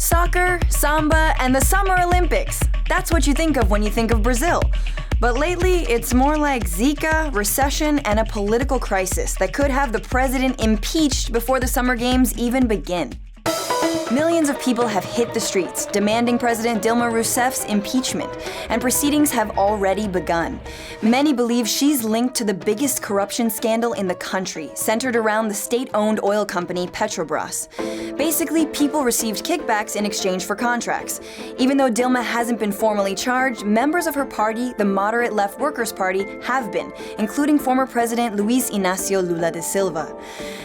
Soccer, samba, and the Summer Olympics. That's what you think of when you think of Brazil. But lately, it's more like Zika, recession, and a political crisis that could have the president impeached before the Summer Games even begin. Millions of people have hit the streets, demanding President Dilma Rousseff's impeachment, and proceedings have already begun. Many believe she's linked to the biggest corruption scandal in the country, centered around the state-owned oil company Petrobras. Basically, people received kickbacks in exchange for contracts. Even though Dilma hasn't been formally charged, members of her party, the moderate Left Workers' Party, have been, including former President Luiz Inácio Lula da Silva.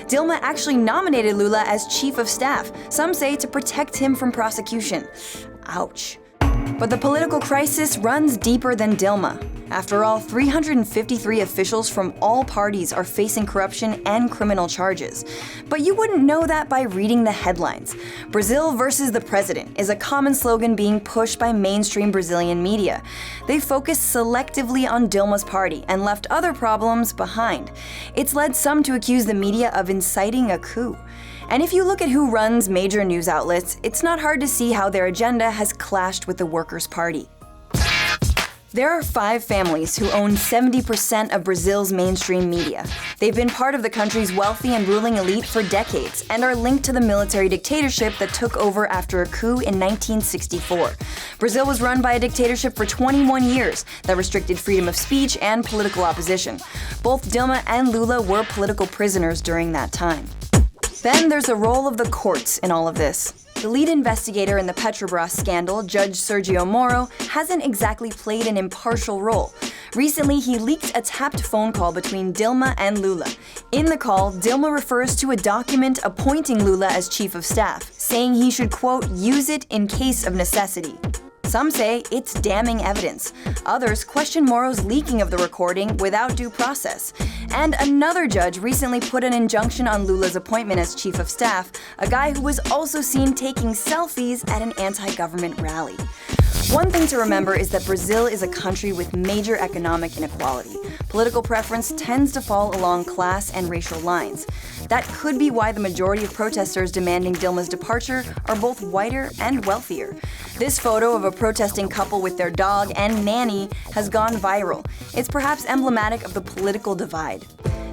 Dilma actually nominated Lula as chief of staff, some say to protect him from prosecution. Ouch. But the political crisis runs deeper than Dilma. After all, 353 officials from all parties are facing corruption and criminal charges. But you wouldn't know that by reading the headlines. Brazil versus the president is a common slogan being pushed by mainstream Brazilian media. They focus selectively on Dilma's party and left other problems behind. It's led some to accuse the media of inciting a coup. And if you look at who runs major news outlets, it's not hard to see how their agenda has clashed with the Workers' Party. There are 5 families who own 70% of Brazil's mainstream media. They've been part of the country's wealthy and ruling elite for decades and are linked to the military dictatorship that took over after a coup in 1964. Brazil was run by a dictatorship for 21 years that restricted freedom of speech and political opposition. Both Dilma and Lula were political prisoners during that time. Then there's the role of the courts in all of this. The lead investigator in the Petrobras scandal, Judge Sergio Moro, hasn't exactly played an impartial role. Recently, he leaked a tapped phone call between Dilma and Lula. In the call, Dilma refers to a document appointing Lula as chief of staff, saying he should, quote, use it in case of necessity. Some say it's damning evidence. Others question Moro's leaking of the recording without due process. And another judge recently put an injunction on Lula's appointment as chief of staff, a guy who was also seen taking selfies at an anti-government rally. One thing to remember is that Brazil is a country with major economic inequality. Political preference tends to fall along class and racial lines. That could be why the majority of protesters demanding Dilma's departure are both whiter and wealthier. This photo of a protesting couple with their dog and nanny has gone viral. It's perhaps emblematic of the political divide.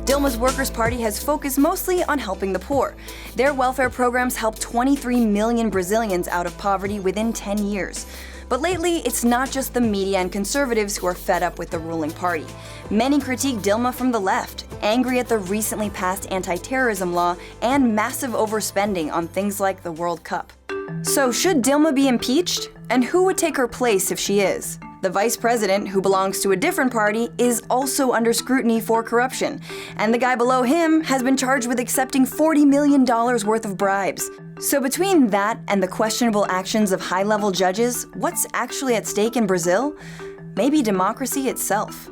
Dilma's Workers' Party has focused mostly on helping the poor. Their welfare programs helped 23 million Brazilians out of poverty within 10 years. But lately, it's not just the media and conservatives who are fed up with the ruling party. Many critique Dilma from the left, angry at the recently passed anti-terrorism law and massive overspending on things like the World Cup. So should Dilma be impeached? And who would take her place if she is? The vice president, who belongs to a different party, is also under scrutiny for corruption. And the guy below him has been charged with accepting $40 million worth of bribes. So between that and the questionable actions of high-level judges, what's actually at stake in Brazil? Maybe democracy itself.